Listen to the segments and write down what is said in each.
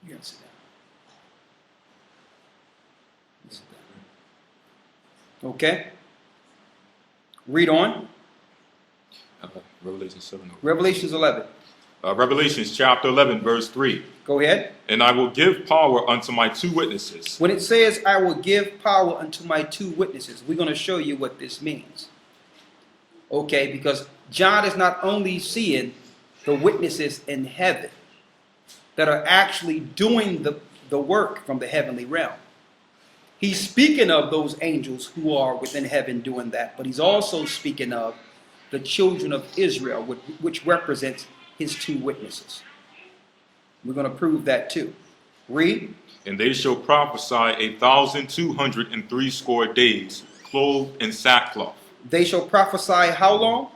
You gotta sit down. Okay. Read on. Revelation 7. Revelations 11. Revelations chapter 11, verse 3. Go ahead. And I will give power unto my two witnesses. When it says, I will give power unto my two witnesses, we're going to show you what this means. Okay, because John is not only seeing the witnesses in heaven that are actually doing the work from the heavenly realm. He's speaking of those angels who are within heaven doing that, but he's also speaking of the children of Israel, which represents his two witnesses. We're going to prove that too. Read. And they shall prophesy 1,260 days, clothed in sackcloth. They shall prophesy how long?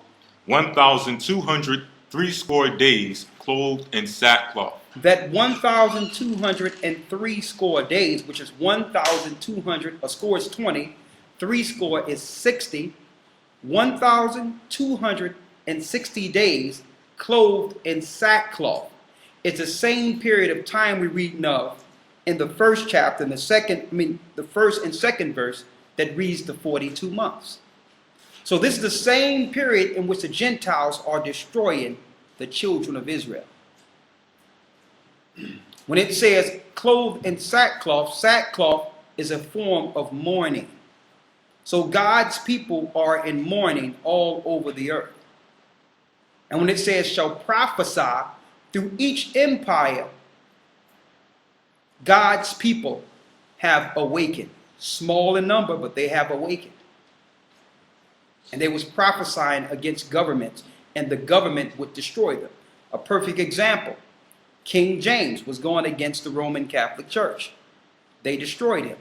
1,260 days, clothed in sackcloth. That 1,203 score days, which is 1,200, a score is 20, 3 score is 60, 1,260 days clothed in sackcloth. It's the same period of time we're reading of in the first chapter, in the first and second verse that reads the 42 months. So this is the same period in which the Gentiles are destroying the children of Israel. When it says clothed in sackcloth, sackcloth is a form of mourning. So God's people are in mourning all over the earth. And when it says shall prophesy, through each empire, God's people have awakened. Small in number, but they have awakened. And they was prophesying against governments, and the government would destroy them. A perfect example, King James was going against the Roman Catholic Church. They destroyed him.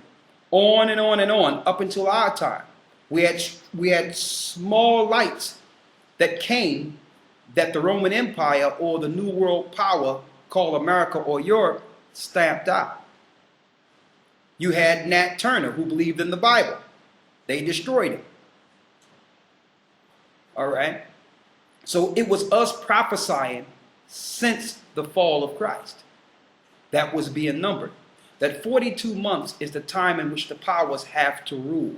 On and on and on, up until our time. We had small lights that came that the Roman Empire or the New World Power called America or Europe stamped out. You had Nat Turner, who believed in the Bible. They destroyed him. All right? So it was us prophesying since the fall of Christ that was being numbered. That 42 months is the time in which the powers have to rule.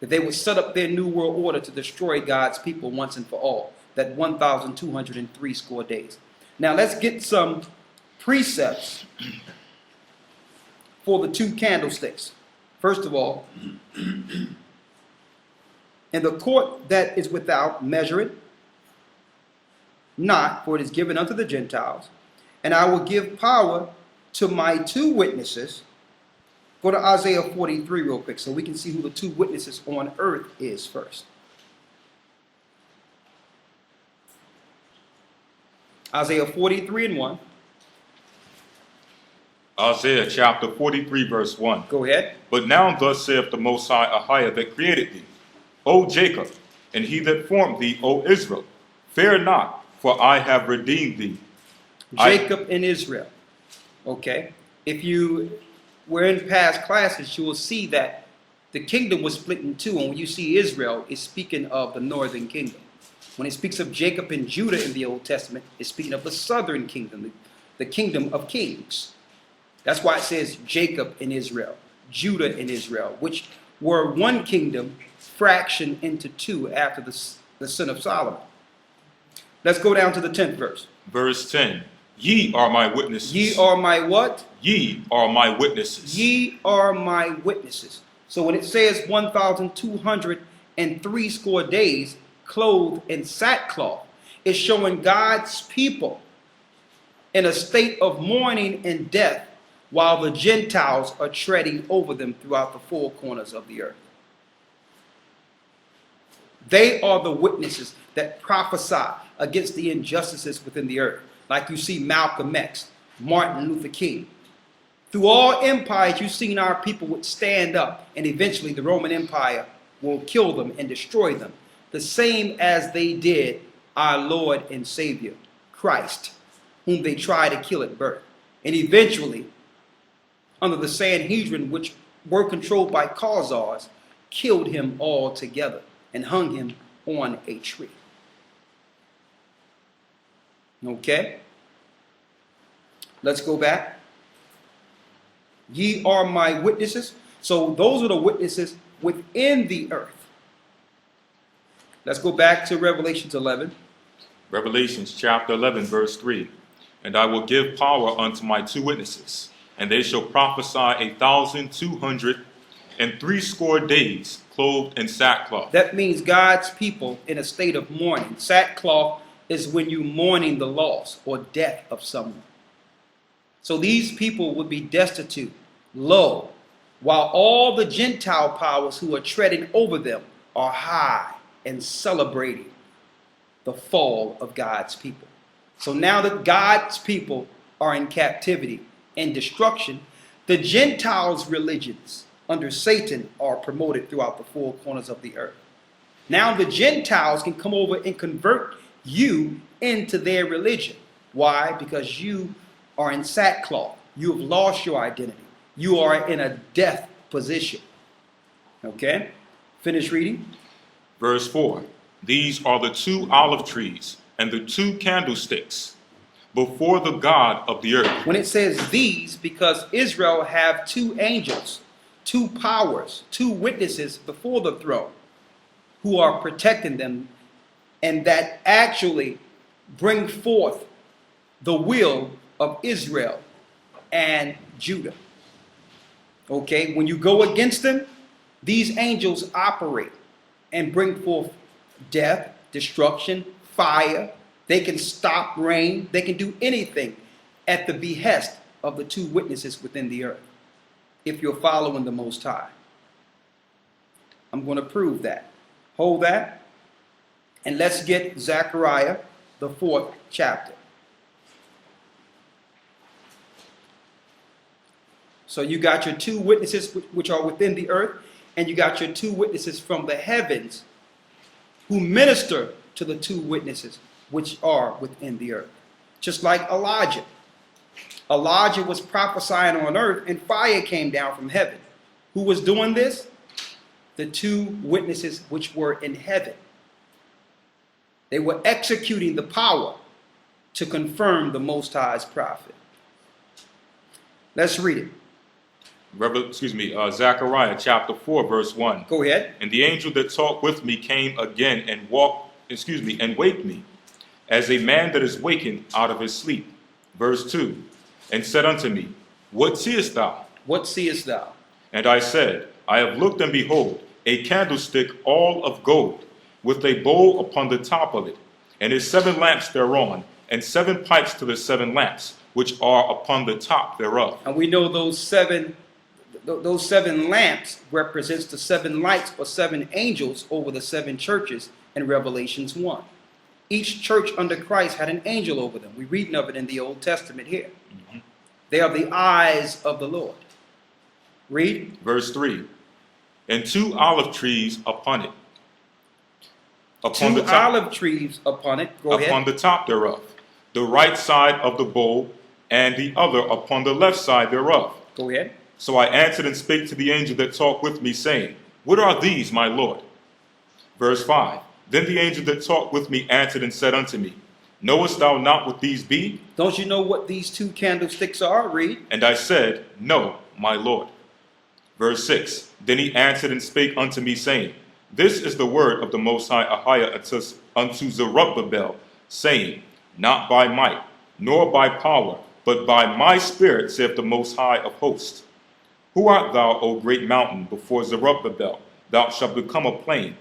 That they would set up their new world order to destroy God's people once and for all. That 1,203 score days. Now let's get some precepts for the two candlesticks. First of all, in the court that is without, measure it not, for it is given unto the Gentiles. And I will give power to my two witnesses. Go to Isaiah 43 real quick so we can see who the two witnesses on earth is first. Isaiah 43 and 1. Isaiah chapter 43, verse 1. Go ahead. But now thus saith the Most High Ahiah that created thee, O Jacob, and he that formed thee, O Israel. Fear not, for I have redeemed thee. Jacob and Israel. Okay. If you were in past classes, you will see that the kingdom was split in two. And when you see Israel, it's speaking of the northern kingdom. When it speaks of Jacob and Judah in the Old Testament, it's speaking of the southern kingdom, the kingdom of kings. That's why it says Jacob and Israel, Judah and Israel, which were one kingdom fractioned into two after the sin of Solomon. Let's go down to the 10th verse. Verse 10. Ye are my witnesses. Ye are my what? Ye are my witnesses. Ye are my witnesses. So when it says 1,203 score days clothed in sackcloth, it's showing God's people in a state of mourning and death while the Gentiles are treading over them throughout the four corners of the earth. They are the witnesses that prophesy against the injustices within the earth. Like you see Malcolm X, Martin Luther King. Through all empires, you've seen our people would stand up, and eventually the Roman Empire will kill them and destroy them. The same as they did our Lord and Savior, Christ, whom they tried to kill at birth. And eventually, under the Sanhedrin, which were controlled by Khazars, killed him altogether and hung him on a tree. Okay? Let's go back. Ye are my witnesses. So those are the witnesses within the earth. Let's go back to Revelations 11. Revelations chapter 11, verse 3. And I will give power unto my two witnesses, and they shall prophesy 1,260 days, clothed in sackcloth. That means God's people in a state of mourning. Sackcloth is when you mourning the loss or death of someone. So these people would be destitute, low, while all the Gentile powers who are treading over them are high and celebrating the fall of God's people. So now that God's people are in captivity and destruction, the Gentiles' religions under Satan are promoted throughout the four corners of the earth. Now the Gentiles can come over and convert you into their religion. Why? Because you are in sackcloth. You have lost your identity. You are in a death position. Okay? Finish reading. Verse 4. These are the two olive trees and the two candlesticks before the God of the earth. When it says these, because Israel have two angels, two powers, two witnesses before the throne who are protecting them, and that actually bring forth the will of Israel and Judah. Okay, when you go against them, these angels operate and bring forth death, destruction, fire. They can stop rain. They can do anything at the behest of the two witnesses within the earth, if you're following the Most High. I'm going to prove that. Hold that. And let's get Zechariah, the 4th chapter. So you got your two witnesses which are within the earth, and you got your two witnesses from the heavens who minister to the two witnesses which are within the earth. Just like Elijah. Elijah was prophesying on earth and fire came down from heaven. Who was doing this? The two witnesses which were in heaven. They were executing the power to confirm the Most High's prophet. Let's read it. Zechariah chapter 4, verse 1. Go ahead. And the angel that talked with me came again and and waked me, as a man that is wakened out of his sleep. Verse 2. And said unto me, What seest thou? What seest thou? And I said, I have looked, and behold, a candlestick all of gold, with a bowl upon the top of it, and his 7 lamps thereon, and 7 pipes to the 7 lamps, which are upon the top thereof. And we know those seven lamps represents the 7 lights or 7 angels over the 7 churches in Revelations 1. Each church under Christ had an angel over them. We're reading of it in the Old Testament here. Mm-hmm. They are the eyes of the Lord. Read. Verse 3. And 2 olive trees upon it. Two olive trees upon it. Go ahead. Upon the top thereof. The right side of the bowl, and the other upon the left side thereof. Go ahead. So I answered and spake to the angel that talked with me, saying, What are these, my Lord? Verse 5. Then the angel that talked with me answered and said unto me, Knowest thou not what these be? Don't you know what these 2 candlesticks are? Read. And I said, No, my Lord. Verse 6. Then he answered and spake unto me, saying, This is the word of the Most High Ahiah unto Zerubbabel, saying, Not by might, nor by power, but by my spirit, saith the Most High of hosts. Who art thou, O great mountain? Before Zerubbabel thou shalt become a plain.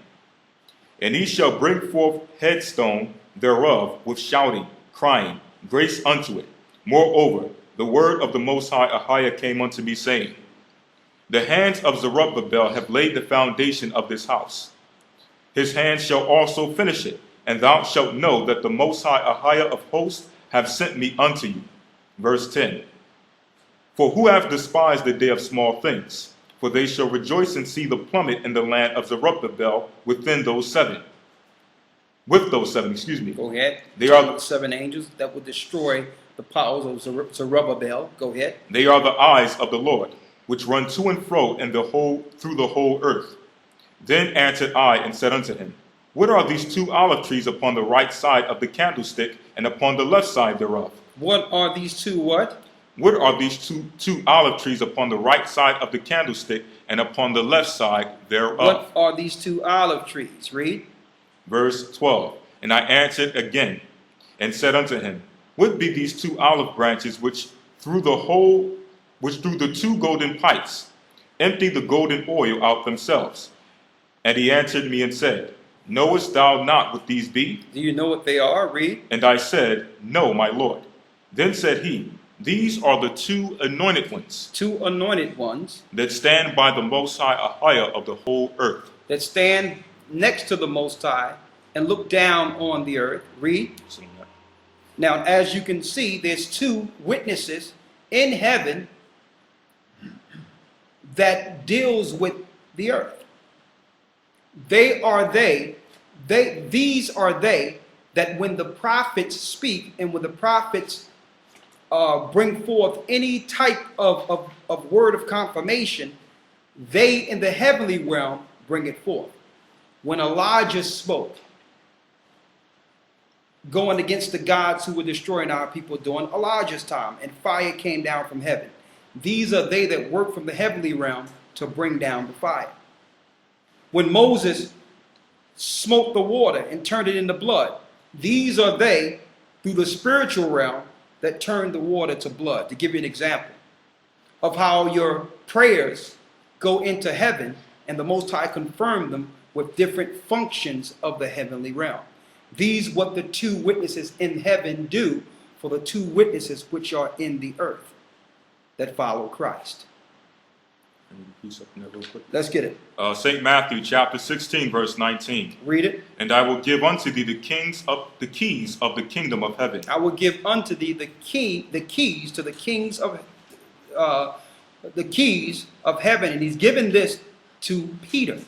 And he shall bring forth headstone thereof with shouting, crying, grace unto it. Moreover, the word of the Most High Ahiah came unto me, saying, The hands of Zerubbabel have laid the foundation of this house. His hands shall also finish it, and thou shalt know that the Most High Ahiah of hosts have sent me unto you. Verse 10. For who hath despised the day of small things? For they shall rejoice and see the plummet in the land of Zerubbabel within those 7. With those 7, Go ahead. They are the 7 angels that will destroy the powers of Zerubbabel. Go ahead. They are the eyes of the Lord, which run to and fro through the whole earth. Then answered I and said unto him, What are these 2 olive trees upon the right side of the candlestick, and upon the left side thereof? What are these 2 what? What are these two olive trees upon the right side of the candlestick and upon the left side thereof? What are these two olive trees? Read. Verse 12. And I answered again and said unto him, What be these two olive branches which through the two golden pipes empty the golden oil out themselves? And he answered me and said, Knowest thou not what these be? Do you know what they are? Read. And I said, No, my Lord. Then said he, These are the two anointed ones Two anointed ones that stand by the Most High Ahia of the whole earth. that stand next to the Most High and look down on the earth. Read. Now, as you can see, there's two witnesses in heaven that deals with the earth. These are they that when the prophets speak and when the prophets bring forth any type of word of confirmation, they in the heavenly realm bring it forth. When Elijah spoke, going against the gods who were destroying our people during Elijah's time, and fire came down from heaven. These are they that work from the heavenly realm to bring down the fire. When Moses smote the water and turned it into blood, these are they through the spiritual realm that turned the water to blood. To give you an example of how your prayers go into heaven and the Most High confirmed them with different functions of the heavenly realm. These what the two witnesses in heaven do for the two witnesses which are in the earth that follow Christ. Let's get it. St. Matthew chapter 16 verse 19. Read it. And I will give unto thee the keys of the kingdom of heaven. I will give unto thee the keys to the keys of heaven. And he's given this to Peter.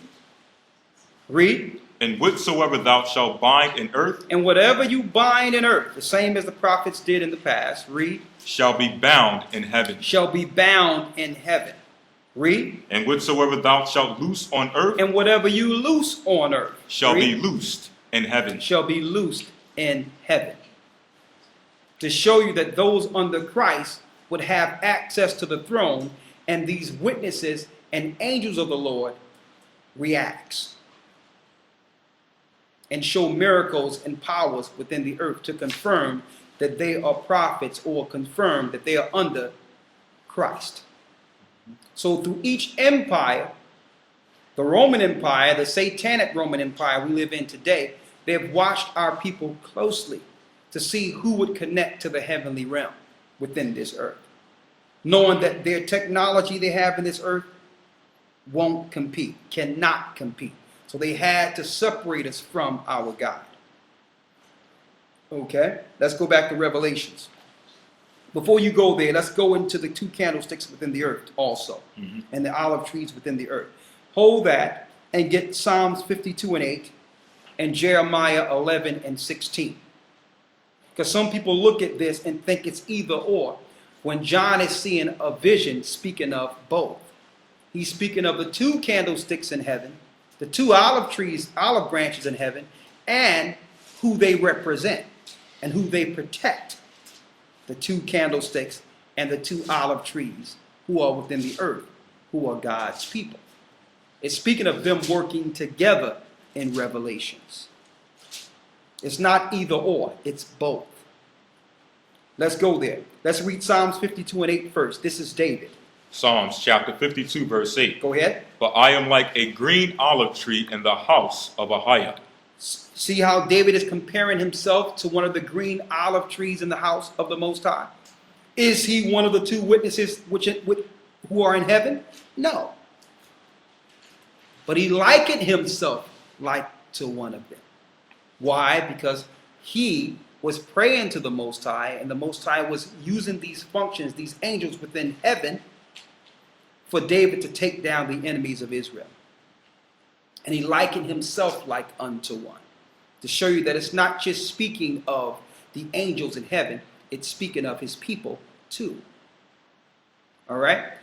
Read. And whatsoever thou shalt bind in earth, and whatever you bind in earth, the same as the prophets did in the past, read, shall be bound in heaven. Shall be bound in heaven. Read. And whatsoever thou shalt loose on earth, and whatever you loose on earth, shall be loosed in heaven. Shall be loosed in heaven. To show you that those under Christ would have access to the throne, and these witnesses and angels of the Lord reacts and show miracles and powers within the earth to confirm that they are prophets or confirm that they are under Christ. So through each empire, the Roman Empire, the satanic Roman Empire we live in today, they have watched our people closely to see who would connect to the heavenly realm within this earth, knowing that their technology they have in this earth won't compete, cannot compete. So they had to separate us from our God. Okay, let's go back to Revelations. Before you go there, let's go into the two candlesticks within the earth also, and the olive trees within the earth. Hold that and get Psalms 52 and 8 and Jeremiah 11 and 16. Because some people look at this and think it's either or, when John is seeing a vision speaking of both. He's speaking of the two candlesticks in heaven, the two olive branches in heaven, and who they represent and who they protect. The two candlesticks and the two olive trees who are within the earth, who are God's people. It's speaking of them working together in Revelations. It's not either or, it's both. Let's go there. Let's read Psalms 52 and 8 first. This is David. Psalms chapter 52 verse 8. Go ahead. But I am like a green olive tree in the house of Ahia. See how David is comparing himself to one of the green olive trees in the house of the Most High? Is he one of the two witnesses who are in heaven? No. But he likened himself like to one of them. Why? Because he was praying to the Most High, and the Most High was using these functions, these angels within heaven, for David to take down the enemies of Israel. And he likened himself like unto one, to show you that it's not just speaking of the angels in heaven, it's speaking of his people too. All right?